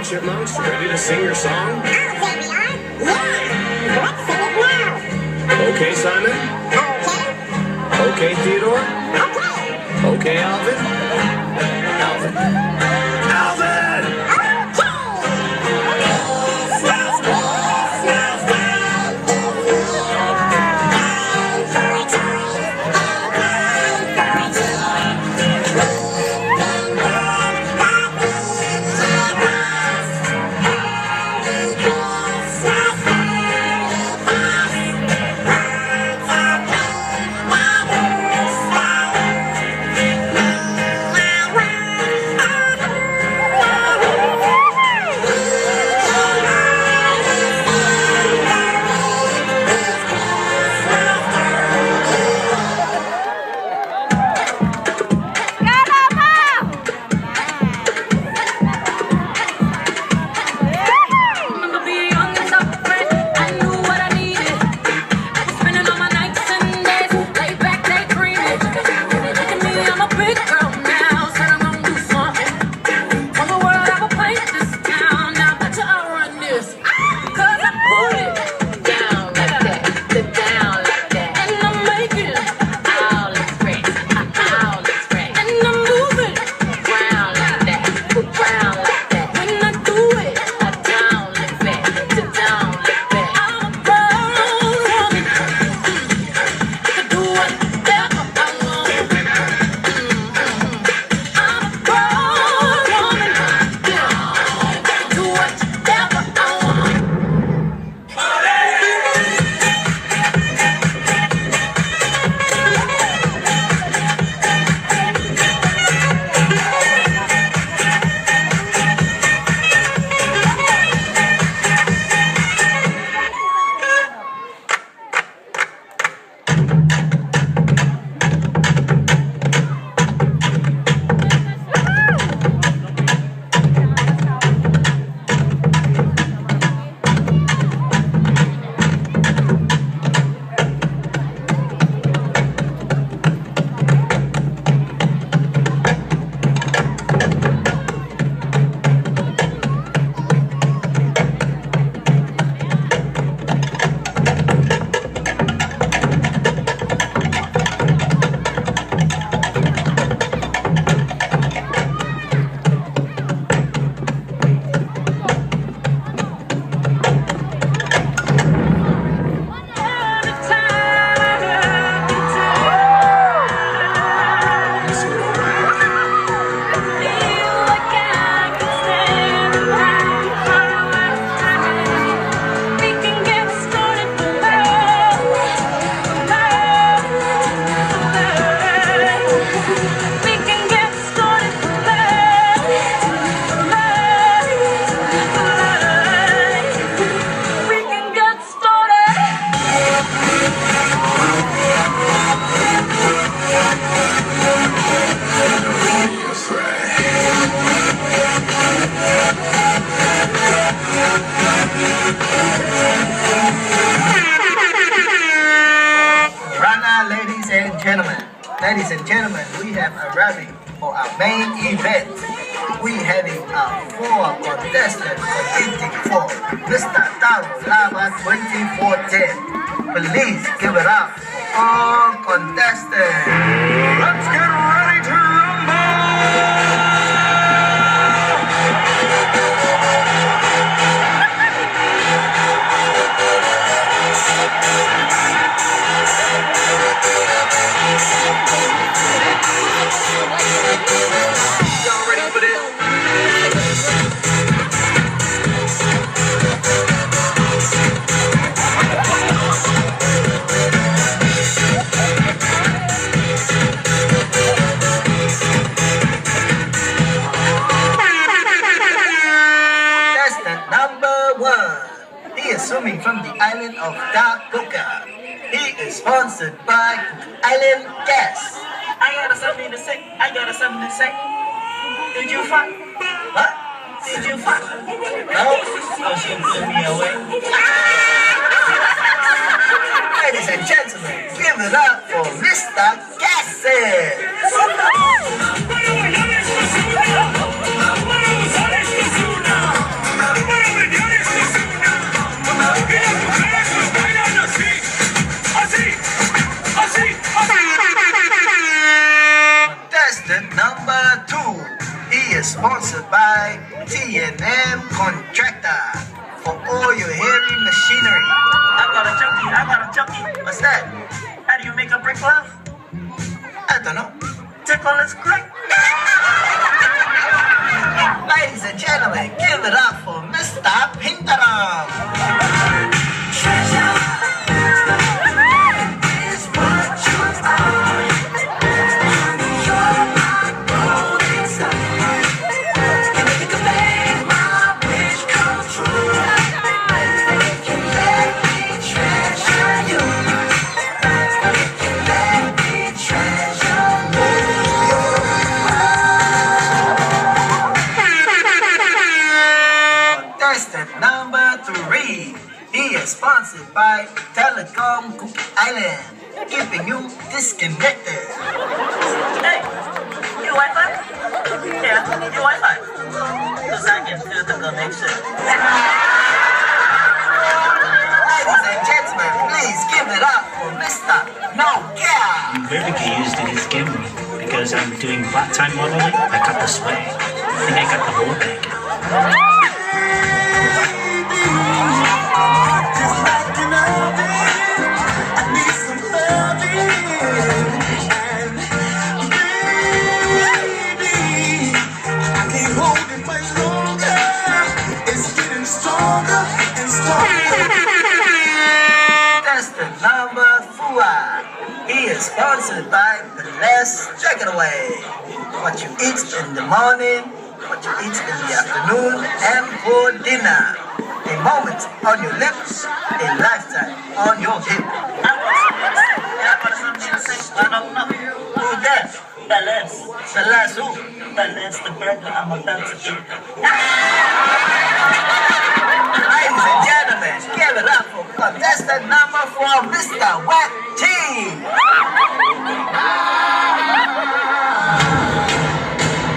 Chipmunks, ready to sing your song? Yeah! Let's sing it now! Okay, Simon? Okay? Okay, Theodore? Okay! Okay, Alvin? Alvin? Alvin! Ladies and gentlemen, we have arrived for our main event. We having 4 contestants competing for Mr. Taro Lava 2410. Please give it up for all contestants. Let's get ready to rumble! Y'all ready for this? Contestant number 1. He is swimming from the island of Dakoka. He is sponsored by Island Gas. I got something to say. I got something to say. Did you fuck? What? Did you fuck? No? Oh, she blew me away. Ladies and gentlemen, give it up for Mr. Gasset. sponsored by T&M Contractor for all your heavy machinery. I got a junkie. What's that? How do you make a brick love? I don't know. Tickle is great. Ladies and gentlemen, give it up for Mr. Pintaram. Contestant number 3. He is sponsored by Telecom Cook Island, keeping you disconnected. Hey, you Wi-Fi? Yeah, you Wi-Fi. Because I can feel the connection. Ladies and gentlemen, please give it up for Mr. Nokia. I'm very confused in this game because I'm doing part-time modeling. I got the swag. I think I got the whole thing. Contestant number 4. He is sponsored by the Let's Check It Away. What you eat in the morning, what you eat in the afternoon, and for dinner. A moment on your lips, a lifetime on your hip. I got something to say. I don't know. Who's that? Balance. The last who? Balance the burger I'm about to eat. Ladies and gentlemen, give it up for contestant number 4, Mr. Wack T.